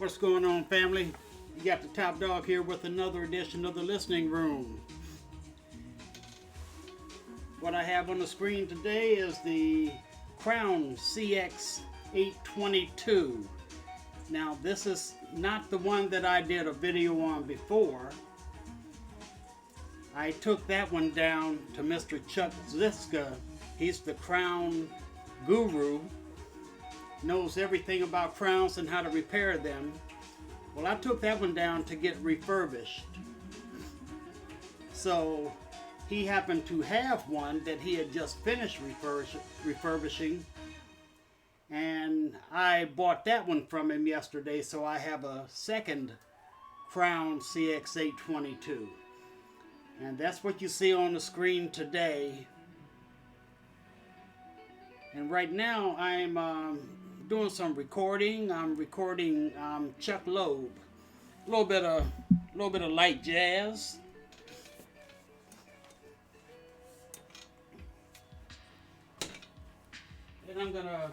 What's going on, family? You got the top dog here with another edition of the listening room. What I have on the screen today is the Crown CX-822. Now, this is not the one that I did a video on before. I took that one down to Mr. Chuck Ziska. He's the Crown guru. Knows everything about crowns and how to repair them. Well, I took that one down to get refurbished. So he happened to have one that he had just finished refurbishing, and I bought that one from him yesterday, so I have a second Crown CX-822, and that's what you see on the screen today. And right now I'm doing some recording. I'm recording Chuck Loeb, a little bit of light jazz. And I'm gonna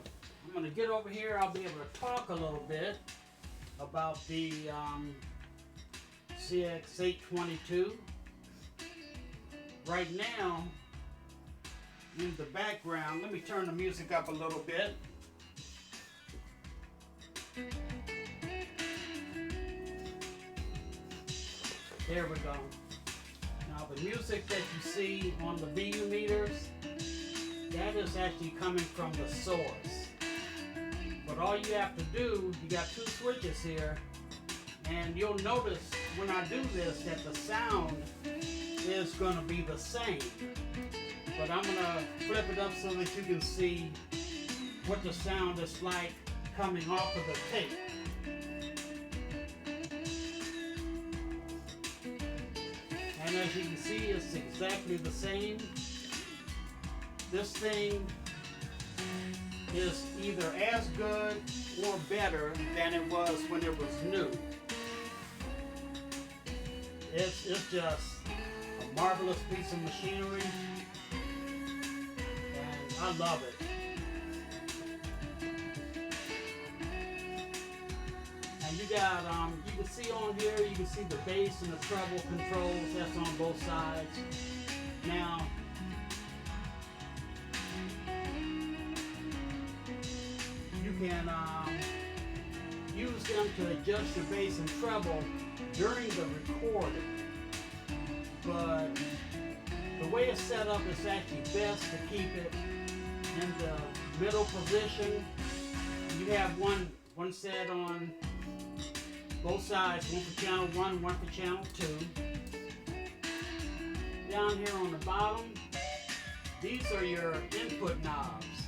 get over here. I'll be able to talk a little bit about the CX-822. Right now, in the background, let me turn the music up a little bit. There we go. Now the music that you see on the VU meters, that is actually coming from the source. But all you have to do, you got two switches here, and you'll notice when I do this that the sound is going to be the same. But I'm going to flip it up so that you can see what the sound is like coming off of the tape. And as you can see, it's exactly the same. This thing is either as good or better than it was when it was new. It's just a marvelous piece of machinery, and I love it. And you got, you can see on here, you can see the bass and the treble controls. That's on both sides. Now, you can use them to adjust your bass and treble during the recording. But the way it's set up is actually best to keep it in the middle position. You have one set on both sides, one for channel 1, one for channel 2. Down here on the bottom, these are your input knobs.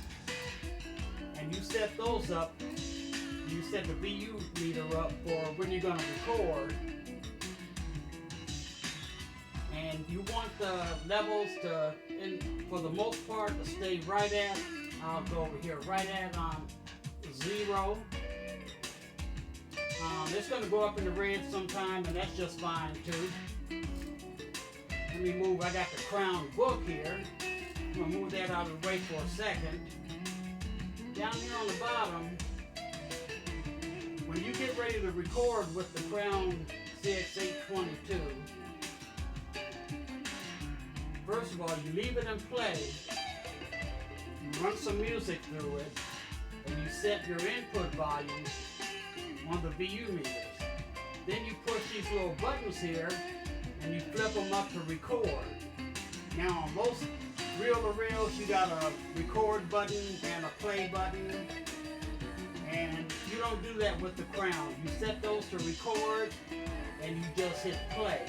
And you set those up, you set the VU meter up for when you're going to record. And you want the levels to, for the most part, to stay right at, I'll go over here, right at 0. It's going to go up in the red sometime, and that's just fine too. Let me move, I got the Crown book here. I'm going to move that out of the way for a second. Down here on the bottom, when you get ready to record with the Crown CX-822, first of all, you leave it in play, you run some music through it, and you set your input volume on the VU meters. Then you push these little buttons here, and you flip them up to record. Now on most reel-to-reels, you got a record button and a play button, and you don't do that with the Crown. You set those to record, and you just hit play,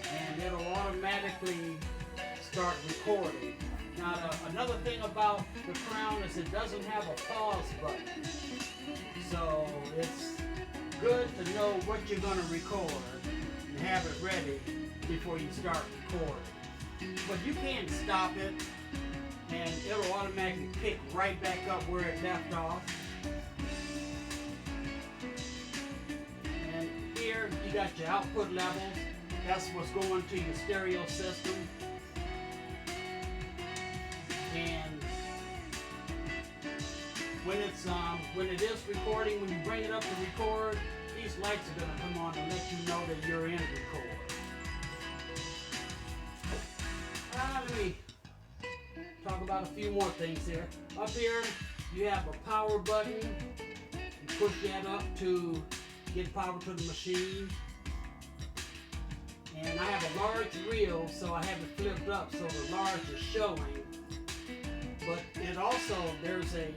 and it'll automatically start recording. Now another thing about the Crown is it doesn't have a pause button, so it's good to know what you're going to record and have it ready before you start recording. But you can stop it, and it'll automatically pick right back up where it left off. And here you got your output levels. That's what's going to your stereo system. And when it is recording, when you bring it up to record, these lights are going to come on and let you know that you're in record. Let me talk about a few more things here. Up here, you have a power button. You push that up to get power to the machine. And I have a large reel, so I have it flipped up so the large is showing. But it also, there's a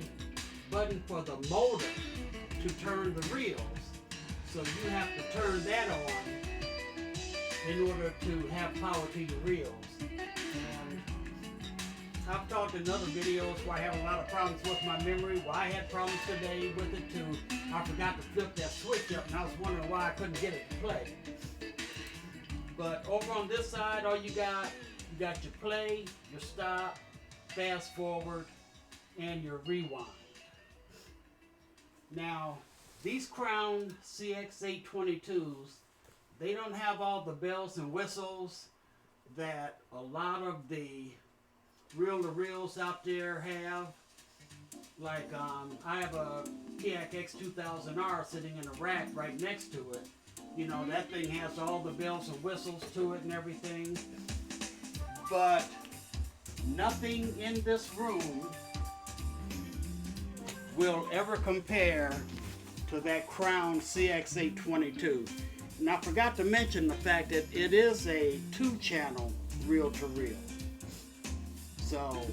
button for the motor to turn the reels. So you have to turn that on in order to have power to your reels. And I've talked in other videos where I have a lot of problems with my memory. Well, I had problems today with it too. I forgot to flip that switch up and I was wondering why I couldn't get it to play. But over on this side, all you got your play, your stop, fast forward, and your rewind. Now, these Crown CX-822s, they don't have all the bells and whistles that a lot of the reel-to-reels out there have. Like, I have a CX-822 sitting in a rack right next to it. You know, that thing has all the bells and whistles to it and everything. But nothing in this room will ever compare to that Crown CX-822. And I forgot to mention the fact that it is a 2-channel reel-to-reel. So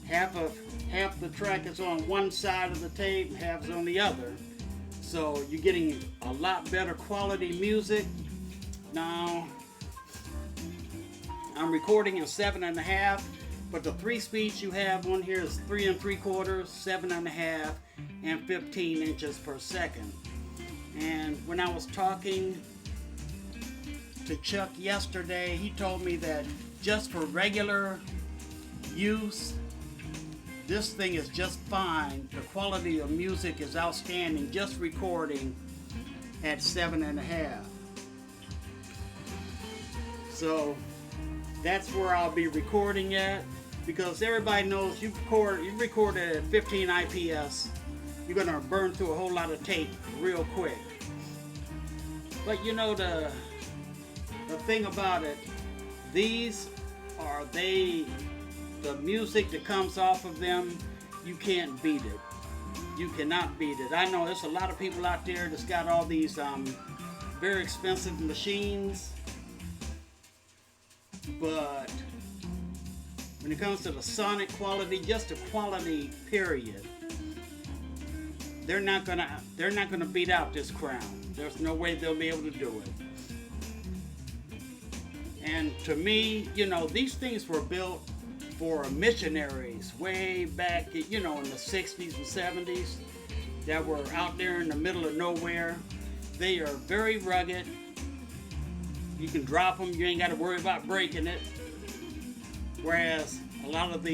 half the track is on one side of the tape, half is on the other. So you're getting a lot better quality music. Now, I'm recording in 7.5, but the 3 speeds you have on here is 3 3/4, 7.5, and 15 inches per second. And when I was talking to Chuck yesterday, he told me that just for regular use, this thing is just fine. The quality of music is outstanding, just recording at 7.5. So that's where I'll be recording at, because everybody knows you record it at 15 IPS, you're gonna burn through a whole lot of tape real quick. But you know, the thing about it, these are the music that comes off of them, you can't beat it. You cannot beat it. I know there's a lot of people out there that's got all these very expensive machines, but when it comes to the sonic quality, just the quality period, they're not gonna beat out this Crown. There's no way they'll be able to do it. And to me, you know, these things were built for missionaries way back, you know, in the 60s and 70s that were out there in the middle of nowhere. They are very rugged. You can drop them, you ain't got to worry about breaking it. Whereas a lot of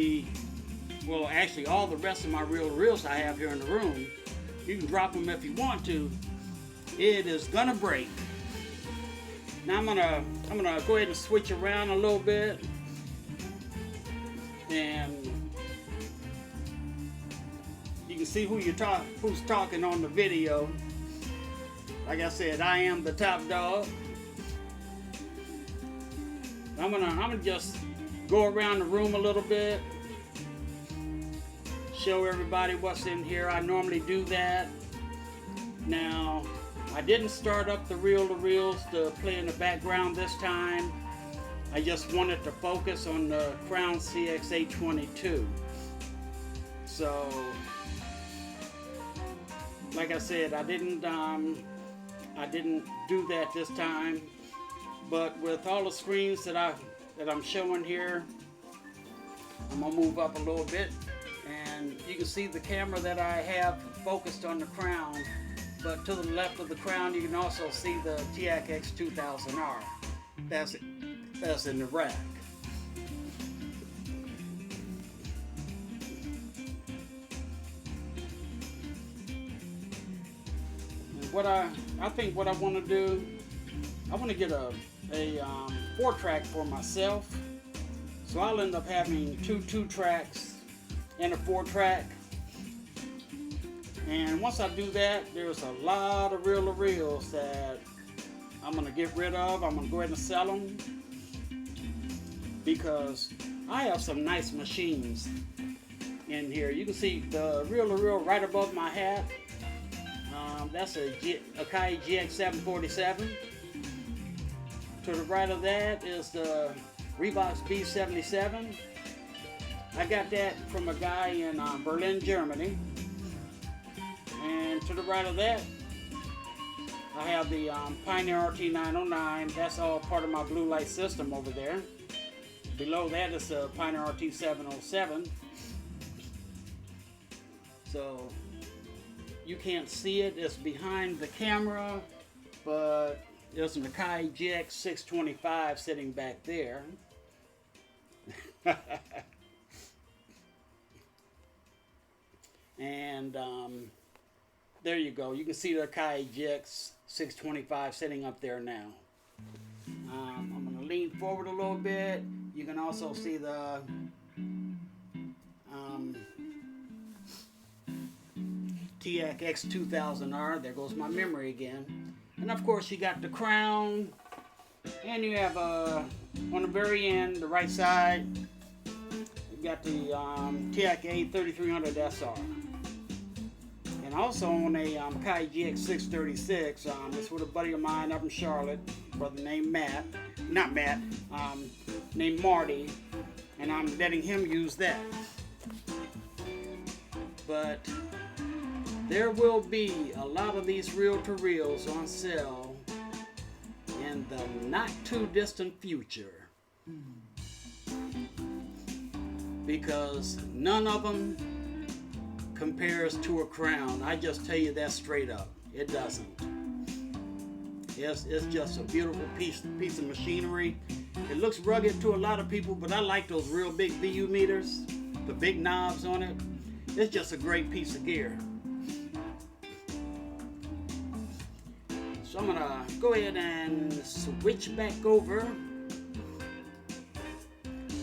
well, actually all the rest of my reel-to-reels I have here in the room, you can drop them if you want to. It is gonna break. Now I'm gonna go ahead and switch around a little bit. And you can see who's talking on the video. Like I said, I am the top dog. I'm gonna just go around the room a little bit, show everybody what's in here. I normally do that. Now, I didn't start up the reel-to-reels to play in the background this time. I just wanted to focus on the Crown CX-822. So, like I said, I didn't do that this time. But with all the screens that I'm showing here, I'm gonna move up a little bit, and you can see the camera that I have focused on the Crown. But to the left of the Crown, you can also see the TX-2000R. That's in the rack. And I think what I want to do, I want to get a 4-track for myself. So I'll end up having two 2-tracks and a 4-track. And once I do that, there's a lot of reel-to-reels that I'm going to get rid of. I'm going to go ahead and sell them because I have some nice machines in here. You can see the reel-to-reel right above my hat. That's a Akai CX-822. To the right of that is the Reeboks B77. I got that from a guy in Berlin, Germany. And to the right of that, I have the Pioneer RT909. That's all part of my blue light system over there. Below that is the Pioneer RT707. So you can't see it, it's behind the camera, but there's an Akai CX-822 sitting back there. And there you go. You can see the Akai CX-822 sitting up there now. I'm going to lean forward a little bit. You can also see the TX-2000R. There goes my memory again. And of course you got the crown, and you have on the very end, the right side, you got the TX-3300 SR. And also on a Akai GX636, it's with a buddy of mine up in Charlotte, brother named named Marty, and I'm letting him use that. But there will be a lot of these reel-to-reels on sale in the not too distant future, because none of them compares to a crown. I just tell you that straight up. It doesn't. It's just a beautiful piece of machinery. It looks rugged to a lot of people, but I like those real big VU meters, the big knobs on it. It's just a great piece of gear. So I'm gonna go ahead and switch back over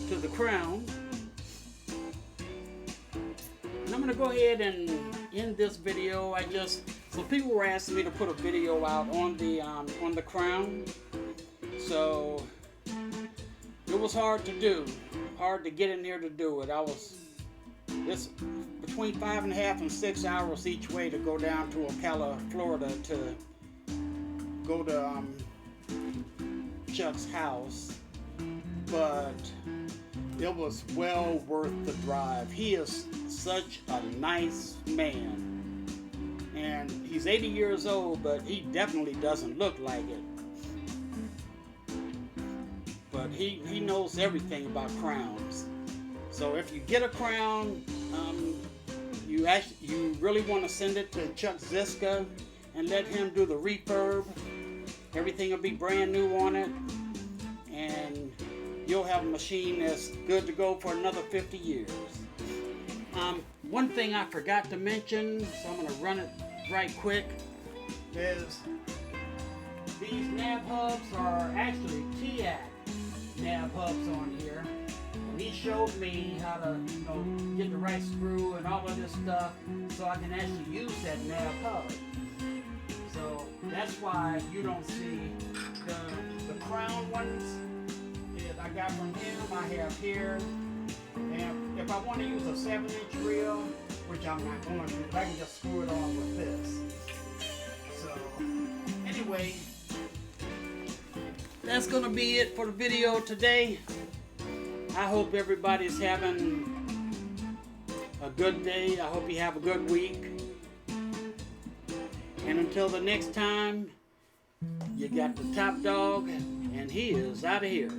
to the crown. And I'm gonna go ahead and end this video. So people were asking me to put a video out on the crown. So it was hard to do, hard to get in here to do it. It's between 5.5 and 6 hours each way to go down to Ocala, Florida to go to Chuck's house, but it was well worth the drive. He is such a nice man, and he's 80 years old, but he definitely doesn't look like it. But he knows everything about crowns. So if you get a crown, you really want to send it to Chuck Ziska and let him do the refurb. Everything will be brand new on it, and you'll have a machine that's good to go for another 50 years. One thing I forgot to mention, so I'm going to run it right quick, is these nav hubs are actually TX nav hubs on here. And he showed me how to get the right screw and all of this stuff so I can actually use that nav hub. So that's why you don't see the crown ones that I got from him. I have here. And if I want to use a 7-inch reel, which I'm not going to, I can just screw it on with this. So anyway, that's going to be it for the video today. I hope everybody's having a good day. I hope you have a good week. And until the next time, you got the top dog, and he is out of here.